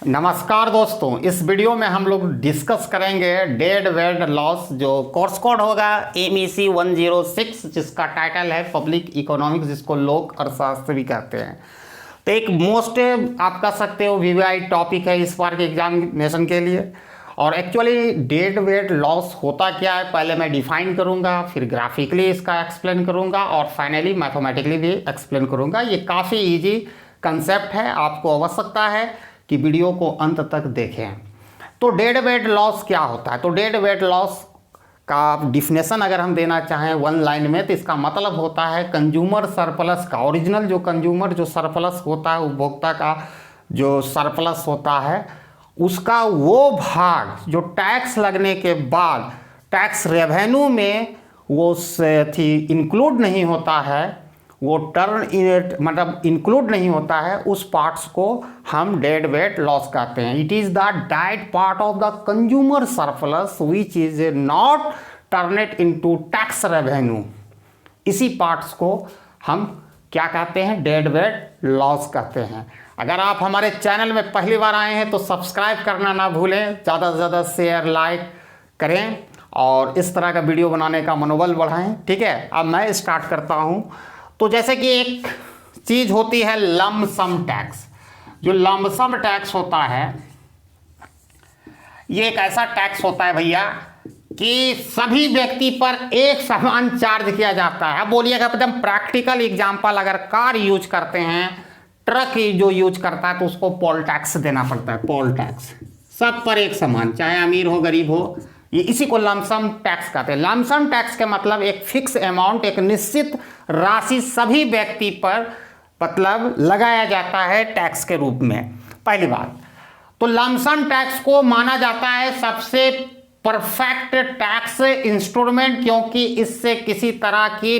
नमस्कार दोस्तों, इस वीडियो में हम लोग डिस्कस करेंगे डेड वेट लॉस, जो कोर्स कोड होगा MEC 106, जिसका टाइटल है पब्लिक इकोनॉमिक्स, जिसको लोक अर्थशास्त्र भी कहते हैं। तो एक मोस्ट आप कह सकते हो VVI टॉपिक है इस बार के एग्जामिनेशन के लिए। और एक्चुअली डेड वेट लॉस होता क्या है पहले मैं डिफाइन करूंगा, फिर ग्राफिकली इसका एक्सप्लेन करूंगा और फाइनली मैथमेटिकली भी एक्सप्लेन करूंगा। ये काफ़ी ईजी कंसेप्ट है, आपको आवश्यकता है कि वीडियो को अंत तक देखें। तो डेड वेट लॉस क्या होता है? तो डेड वेट लॉस का डिफिनेशन अगर हम देना चाहें वन लाइन में, तो इसका मतलब होता है कंज्यूमर सरप्लस का, ओरिजिनल जो कंज्यूमर जो सरप्लस होता है, उपभोक्ता का जो सरप्लस होता है, उसका वो भाग जो टैक्स लगने के बाद टैक्स रेवेन्यू में वो थी इंक्लूड नहीं होता है, वो टर्न इन मतलब इंक्लूड नहीं होता है, उस पार्ट्स को हम डेड वेट लॉस कहते हैं। It is the diet part of the consumer surplus which is not turned into tax revenue. इसी पार्ट्स को हम क्या कहते हैं? डेड वेट लॉस कहते हैं। अगर आप हमारे चैनल में पहली बार आए हैं तो सब्सक्राइब करना ना भूलें, ज़्यादा से ज़्यादा शेयर लाइक करें और इस तरह का वीडियो बनाने का मनोबल बढ़ाएं। ठीक है, अब मैं स्टार्ट करता हूँ। तो जैसे कि एक चीज़ होती है लमसम टैक्स। जो लमसम टैक्स होता है, ये एक ऐसा टैक्स होता है भैया कि सभी व्यक्ति पर एक समान चार्ज किया जाता है। बोलिएगा एकदम प्रैक्टिकल एग्जांपल, अगर कार यूज करते हैं, ट्रक जो यूज करता है, तो उसको पोल टैक्स देना पड़ता है। पोल टैक्स सब पर एक समान, चाहे अमीर हो गरीब हो, ये इसी को लमसम टैक्स कहते हैं। लमसम टैक्स के मतलब एक फिक्स अमाउंट, एक निश्चित राशि सभी व्यक्ति पर मतलब लगाया जाता है टैक्स के रूप में। पहली बात तो लमसम टैक्स को माना जाता है सबसे परफेक्ट टैक्स इंस्ट्रूमेंट, क्योंकि इससे किसी तरह की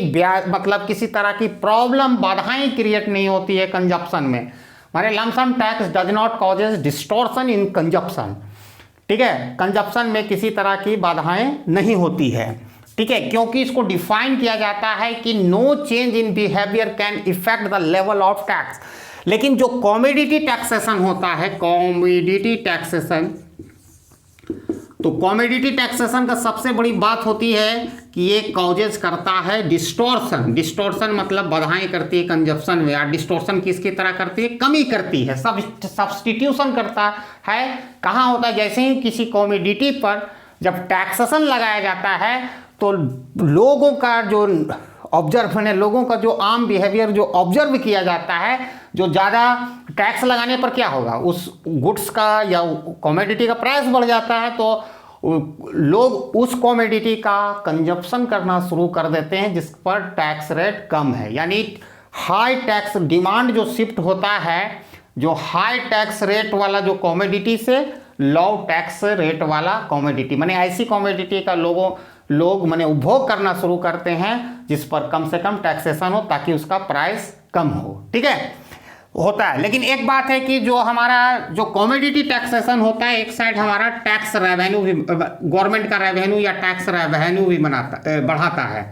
मतलब किसी तरह की प्रॉब्लम, बाधाएं क्रिएट नहीं होती है कंजप्शन में। माने lump sum tax does not causes distortion in consumption. ठीक है, कंजप्शन में किसी तरह की बाधाएं नहीं होती है। ठीक है, क्योंकि इसको डिफाइन किया जाता है कि no change in behaviour can effect the level of tax. लेकिन जो कॉमोडिटी टैक्सेशन होता है, कॉमोडिटी टैक्सेशन, तो कॉमोडिटी टैक्सेशन का सबसे बड़ी बात होती है कि ये कॉजेज करता है डिस्टॉर्शन। डिस्टॉर्शन मतलब बाधाएं करती है कंजप्शन में, और डिस्टॉर्शन किसकी तरह करती है? कमी करती है, सब्स्टिट्यूशन करता है। कहाँ होता है? जैसे ही किसी कॉमोडिटी पर जब टैक्सेशन लगाया जाता है तो लोगों का जो ऑब्जर्व है, लोगों का जो आम बिहेवियर जो ऑब्जर्व किया जाता है, जो ज़्यादा टैक्स लगाने पर क्या होगा, उस गुड्स का या कॉमोडिटी का प्राइस बढ़ जाता है, तो लोग उस कॉमोडिटी का कंजप्शन करना शुरू कर देते हैं जिस पर टैक्स रेट कम है। यानी हाई टैक्स डिमांड जो शिफ्ट होता है, जो हाई टैक्स रेट वाला जो कॉमोडिटी से लो टैक्स रेट वाला कॉमोडिटी, माने ऐसी कॉमोडिटी का लोग माने उपभोग करना शुरू करते हैं जिस पर कम से कम टैक्सेशन हो, ताकि उसका प्राइस कम हो। ठीक है, होता है। लेकिन एक बात है कि जो हमारा जो कॉमोडिटी टैक्सेशन होता है, एक साइड हमारा टैक्स रेवेन्यू भी, गवर्नमेंट का रेवेन्यू या टैक्स रेवेन्यू भी बढ़ाता है।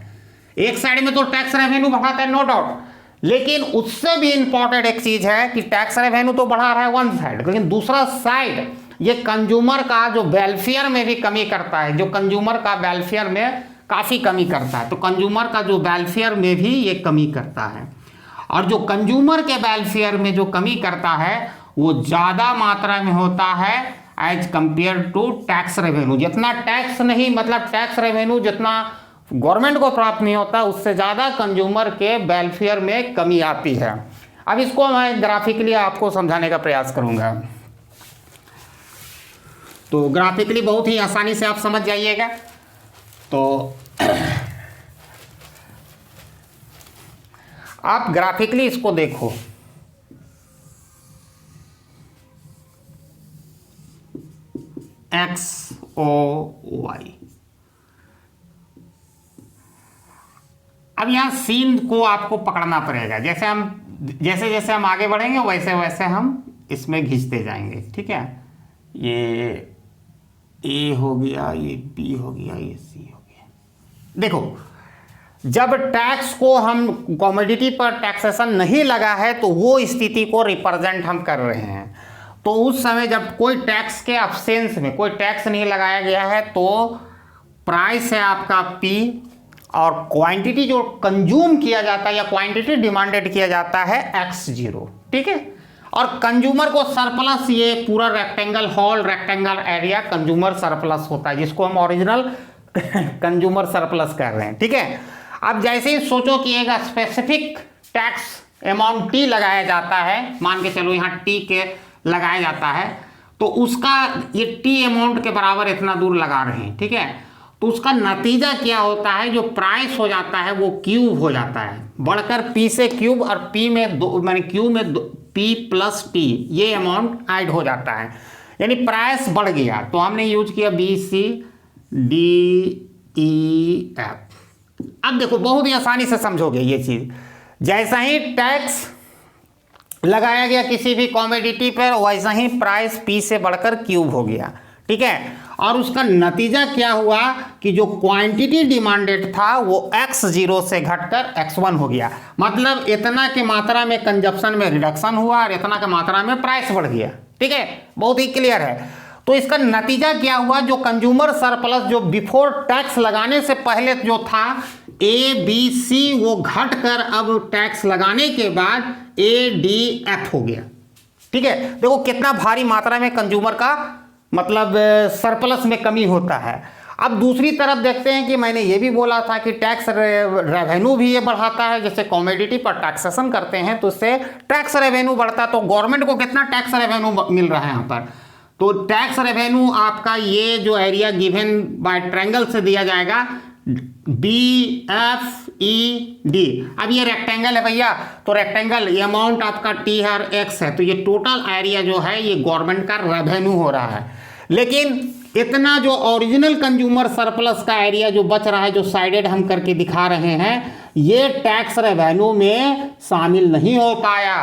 एक साइड में तो टैक्स रेवेन्यू बढ़ाता है, नो डाउट, लेकिन उससे भी इंपॉर्टेंट एक चीज है कि टैक्स रेवेन्यू तो बढ़ा रहा है वन साइड, लेकिन दूसरा साइड ये कंज्यूमर का जो वेलफेयर में भी कमी करता है, जो कंज्यूमर का वेलफेयर में काफ़ी कमी करता है। तो कंज्यूमर का जो वेलफेयर में भी ये कमी करता है, और जो कंज्यूमर के वेलफेयर में जो कमी करता है वो ज़्यादा मात्रा में होता है as compare to tax revenue. जितना टैक्स नहीं, मतलब टैक्स रेवेन्यू जितना गवर्नमेंट को प्राप्त नहीं होता, उससे ज़्यादा कंज्यूमर के वेलफेयर में कमी आती है। अब इसको मैं ग्राफिकली आपको समझाने का प्रयास करूँगा। तो ग्राफिकली बहुत ही आसानी से आप समझ जाइएगा। तो आप ग्राफिकली इसको देखो, एक्स ओ वाई। अब यहाँ सीन को आपको पकड़ना पड़ेगा। जैसे जैसे हम आगे बढ़ेंगे वैसे वैसे हम इसमें खींचते जाएंगे। ठीक है, ये ए हो गया, ये बी हो गया, ये सी हो गया। देखो, जब टैक्स को हम कमोडिटी पर टैक्सेशन नहीं लगा है तो वो स्थिति को रिप्रेजेंट हम कर रहे हैं। तो उस समय जब कोई टैक्स के अब्सेंस में कोई टैक्स नहीं लगाया गया है तो प्राइस है आपका पी और क्वांटिटी जो कंज्यूम किया जाता है या क्वांटिटी डिमांडेड किया जाता है x0, ठीक है। और कंज्यूमर को सरप्लस, ये पूरा rectangle whole rectangle area consumer surplus होता है, जिसको हम ओरिजिनल कंज्यूमर सरप्लस कर रहे हैं, ठीक है। अब जैसे ही सोचो कि एक स्पेसिफिक टैक्स अमाउंट टी लगाया जाता है, मान के चलो यहाँ टी के लगाया जाता है, तो उसका ये टी अमाउंट के बराबर इतना दूर लगा रहे हैं, ठीक है। तो उसका नतीजा क्या होता है, जो प्राइस हो जाता है वो क्यूब हो जाता है, बढ़कर पी से क्यूब और पी में दो माने क्यू में पी प्लस टी ये अमाउंट ऐड हो जाता है, यानी प्राइस बढ़ गया। तो हमने यूज किया B C D E F. अब देखो बहुत ही आसानी से समझोगे ये चीज, जैसा ही टैक्स लगाया गया किसी भी कॉमोडिटी पर वैसा ही प्राइस पी से बढ़कर क्यूब हो गया, ठीक है। और उसका नतीजा क्या हुआ कि जो क्वांटिटी डिमांडेड था वो x0 से घटकर x1 हो गया, मतलब इतना की मात्रा में कंजप्शन में रिडक्शन हुआ और इतना की मात्रा में प्राइस बढ़ गया, ठीक है। बहुत ही क्लियर है। तो इसका नतीजा क्या हुआ, जो कंज्यूमर सरप्लस जो बिफोर टैक्स लगाने से पहले जो था ए बी सी वो घटकर अब टैक्स लगाने के बाद ए डी एफ हो गया, ठीक है। देखो कितना भारी मात्रा में कंज्यूमर का मतलब सरप्लस में कमी होता है। अब दूसरी तरफ देखते हैं कि मैंने ये भी बोला था कि टैक्स रेवेन्यू भी ये बढ़ाता है, जैसे कॉमोडिटी पर टैक्सेशन करते हैं तो उससे टैक्स रेवेन्यू बढ़ता है। तो गवर्नमेंट को कितना टैक्स रेवेन्यू मिल रहा है यहाँ पर, तो टैक्स रेवेन्यू आपका ये जो एरिया गिवन बाय ट्रायंगल से दिया जाएगा बी एफ ई डी। अब ये रेक्टेंगल है भैया, तो रेक्टेंगल ये अमाउंट आपका टी और एक्स है, तो ये टोटल एरिया जो है ये गवर्नमेंट का रेवेन्यू हो रहा है। लेकिन इतना जो ओरिजिनल कंज्यूमर सरप्लस का एरिया जो बच रहा है, जो साइडेड हम करके दिखा रहे हैं, ये टैक्स रेवेन्यू में शामिल नहीं हो पाया।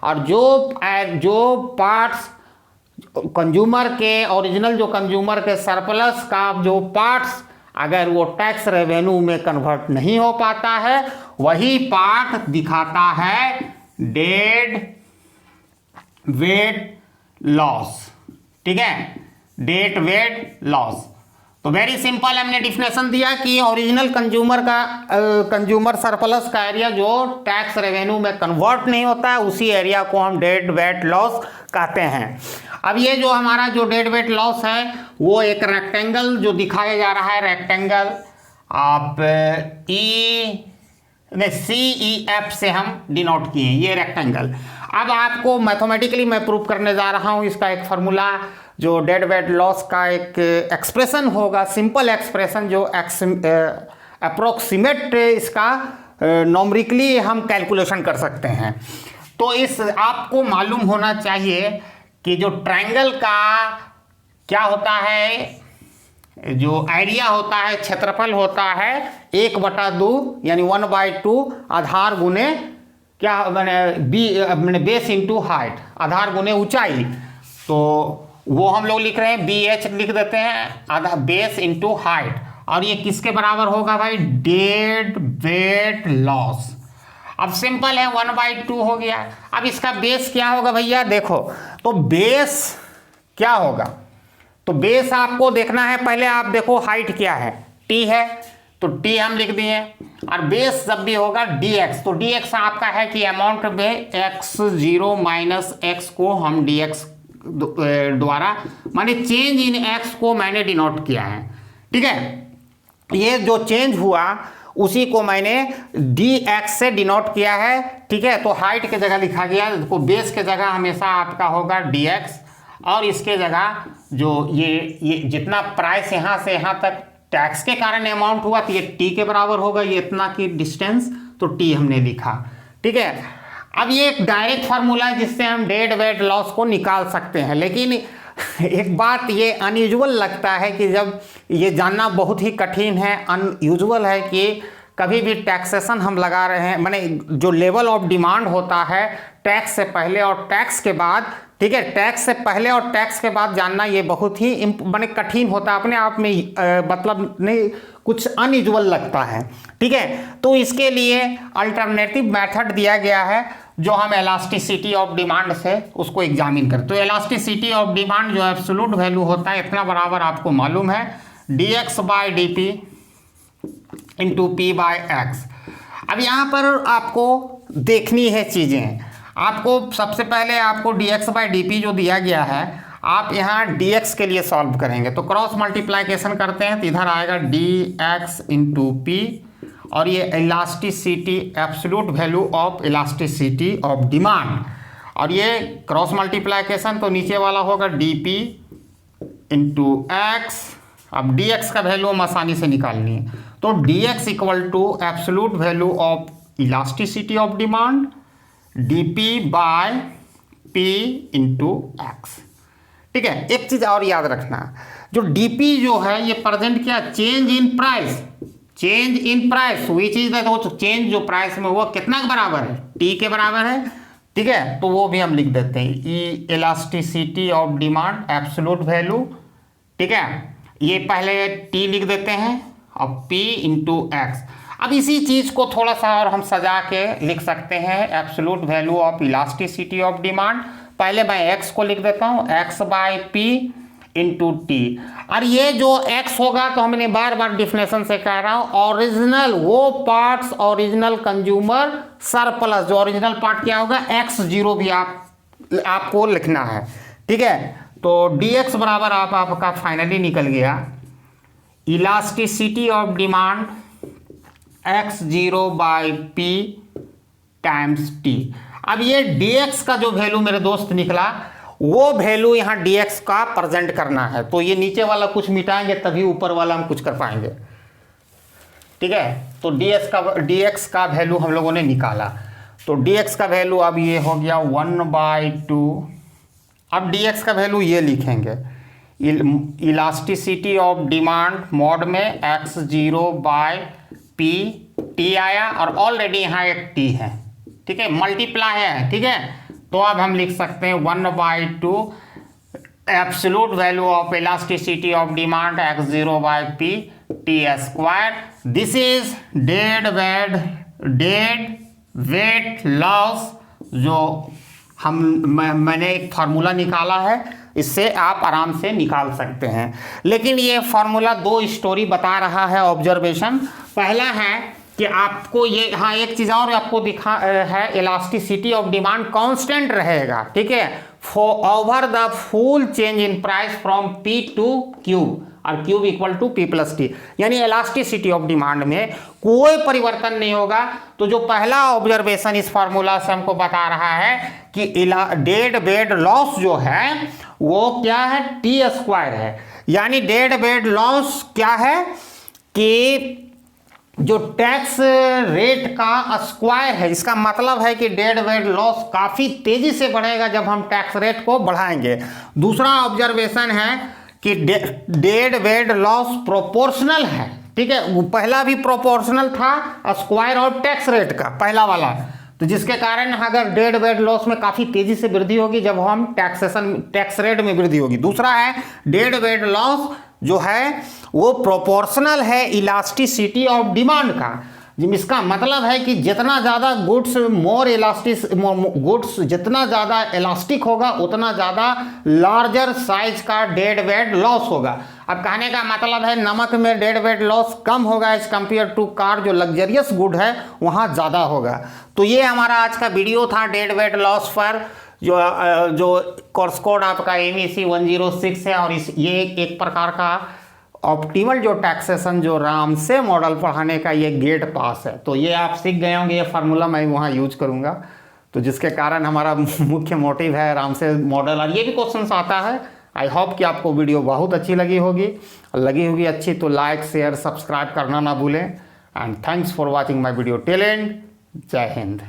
और जो पार्ट्स कंज्यूमर के ओरिजिनल जो कंज्यूमर के सरप्लस का जो पार्ट्स अगर वो टैक्स रेवेन्यू में कन्वर्ट नहीं हो पाता है, वही पार्ट दिखाता है डेड वेट लॉस, ठीक है, डेट वेट लॉस। तो वेरी सिंपल हमने डिफिनेशन दिया कि ओरिजिनल कंज्यूमर सरप्लस का एरिया जो टैक्स रेवेन्यू में कन्वर्ट नहीं होता है, उसी एरिया को हम डेड वेट लॉस कहते हैं। अब ये जो हमारा जो डेड वेट लॉस है वो एक रेक्टेंगल जो दिखाया जा रहा है, रेक्टेंगल आप CEF से हम डिनोट किए ये रेक्टेंगल। अब आपको मैथमेटिकली मैं प्रूव करने जा रहा हूँ इसका एक फार्मूला, जो डेड वेट लॉस का एक एक्सप्रेशन होगा, सिंपल एक्सप्रेशन जो अप्रोक्सीमेट इसका नॉमरिकली हम कैलकुलेशन कर सकते हैं। तो इस आपको मालूम होना चाहिए कि जो ट्रायंगल का क्या होता है, जो एरिया होता है, क्षेत्रफल होता है 1/2 यानी 1/2 आधार गुने क्या मैंने बेस इंटू हाइट, आधार गुने ऊंचाई। तो वो हम लोग लिख रहे हैं BH लिख देते हैं, आधा बेस इंटू हाइट। और ये किसके बराबर होगा भाई, डेड वेट लॉस। अब सिंपल है 1/2 हो गया। अब इसका बेस क्या होगा भैया, देखो तो बेस क्या होगा, तो बेस आपको देखना है, पहले आप देखो हाइट क्या है, T है, तो T हम लिख दिए। और बेस जब भी होगा dx, तो dx आपका है कि अमाउंट में x0 माइनस x को हम dx द्वारा माने चेंज इन x को मैंने डिनोट किया है, ठीक है। ये जो चेंज हुआ उसी को मैंने dx से डिनोट किया है, ठीक है। तो हाइट के जगह लिखा गया, तो बेस के जगह हमेशा आपका होगा dx, और इसके जगह जो ये जितना प्राइस यहाँ से यहाँ तक टैक्स के कारण अमाउंट हुआ तो ये t के बराबर होगा, ये इतना की डिस्टेंस, तो t हमने लिखा, ठीक है। अब ये एक डायरेक्ट फार्मूला है जिससे हम डेड वेट लॉस को निकाल सकते हैं। लेकिन एक बात ये अनयूजुअल लगता है कि जब ये जानना बहुत ही कठिन है, अनयूजुअल है कि कभी भी टैक्सेशन हम लगा रहे हैं, माने जो लेवल ऑफ डिमांड होता है टैक्स से पहले और टैक्स के बाद, ठीक है, टैक्स से पहले और टैक्स के बाद जानना ये बहुत ही माने कठिन होता है अपने आप में, मतलब नहीं कुछ अनयूजुअल लगता है, ठीक है। तो इसके लिए अल्टरनेटिव मेथड दिया गया है जो हम इलास्टिसिटी ऑफ डिमांड से उसको एग्जामिन करें। तो इलास्टिसिटी ऑफ डिमांड जो एब्सोल्यूट वैल्यू होता है इतना बराबर आपको मालूम है dx by D P into P by x. अब यहाँ पर आपको देखनी है चीज़ें। आपको सबसे पहले आपको dx बाई डी पी जो दिया गया है आप यहाँ dx के लिए सॉल्व करेंगे तो क्रॉस मल्टीप्लाइकेशन करते हैं तो इधर आएगा dx इंटू पी और ये elasticity absolute value of elasticity of demand और ये क्रॉस मल्टीप्लाइकेशन तो नीचे वाला होगा डी इंटू एक्स। अब dx का वैल्यू हम आसानी से निकालनी है तो dx equal to absolute value of elasticity of demand dp by p into X. ठीक है, एक चीज़ और याद रखना, जो dp जो है ये प्रेजेंट क्या change in price, change in price which is the change जो प्राइस में वो कितना के बराबर है t के बराबर है। ठीक है, तो वो भी हम लिख देते हैं e elasticity of demand absolute value. ठीक है, ये पहले t लिख देते हैं अब p इंटू एक्स। अब इसी चीज़ को थोड़ा सा और हम सजा के लिख सकते हैं absolute value of elasticity of demand. पहले मैं x को लिख देता हूँ x by P into T और ये जो x होगा तो हमने बार बार डिफिनेशन से कह रहा हूँ ओरिजिनल वो पार्ट्स ओरिजिनल कंज्यूमर सरप्लस, जो ओरिजिनल पार्ट क्या होगा x0 भी आपको लिखना है। ठीक है, तो dx बराबर आपका फाइनली निकल गया elasticity of demand x0 by P times T. अब ये dx का जो वैल्यू मेरे दोस्त निकला वो वैल्यू यहाँ dx का प्रेजेंट करना है तो ये नीचे वाला कुछ मिटाएंगे तभी ऊपर वाला हम कुछ कर पाएंगे। ठीक है, तो dx का वैल्यू हम लोगों ने निकाला तो dx का वैल्यू अब ये हो गया 1/2। अब dx का वैल्यू ये लिखेंगे इलास्टिसिटी ऑफ डिमांड मॉड में x0 बाय पी टी आया और ऑलरेडी यहाँ एक t है। ठीक है, मल्टीप्लाई है। ठीक है, तो अब हम लिख सकते हैं 1/2 absolute value of elasticity of demand x0 by P T square. This is dead weight loss जो मैंने एक फार्मूला निकाला है, इससे आप आराम से निकाल सकते हैं। लेकिन ये फार्मूला दो स्टोरी बता रहा है ऑब्जर्वेशन। पहला है कि आपको ये हाँ एक चीज़ और आपको दिखा है इलास्टिसिटी ऑफ डिमांड कांस्टेंट रहेगा। ठीक है, for over the full change in price from p to cube और cube equal to p plus t, यानी इलास्टिसिटी ऑफ डिमांड में कोई परिवर्तन नहीं होगा। तो जो पहला ऑब्जर्वेशन इस फार्मूला से हमको बता रहा है कि डेड वेट लॉस जो है वो क्या है टी स्क्वायर है, यानी डेड वेट लॉस क्या है कि जो टैक्स रेट का स्क्वायर है। इसका मतलब है कि डेड वेट लॉस काफ़ी तेज़ी से बढ़ेगा जब हम टैक्स रेट को बढ़ाएंगे। दूसरा ऑब्जर्वेशन है कि डेड वेट लॉस प्रोपोर्शनल है। ठीक है, वो पहला भी प्रोपोर्शनल था स्क्वायर और टैक्स रेट का पहला वाला, तो जिसके कारण अगर डेड वेट लॉस में काफ़ी तेज़ी से वृद्धि होगी जब हम टैक्स रेट में वृद्धि होगी। दूसरा है डेड वेट लॉस जो है वो प्रोपोर्शनल है इलास्टिसिटी ऑफ डिमांड का, इसका मतलब है कि जितना ज़्यादा गुड्स जितना ज़्यादा इलास्टिक होगा उतना ज़्यादा लार्जर साइज का डेड वेट लॉस होगा। अब कहने का मतलब है नमक में डेड वेट लॉस कम होगा एज कंपेयर टू कार जो लग्जरियस गुड है वहाँ ज़्यादा होगा। तो ये हमारा आज का वीडियो था डेड वेट लॉस पर, जो कोर्स कोड आपका MEC 106 है और ये एक प्रकार का ऑप्टिमल जो टैक्सेशन जो राम से मॉडल पढ़ाने का ये गेट पास है। तो ये आप सीख गए होंगे, ये फार्मूला मैं वहाँ यूज करूँगा, तो जिसके कारण हमारा मुख्य मोटिव है राम से मॉडल। और ये भी क्वेश्चन आता है। आई होप कि आपको वीडियो बहुत अच्छी लगी होगी अच्छी तो लाइक शेयर सब्सक्राइब करना ना भूलें। And thanks for watching my video till and. जय हिंद।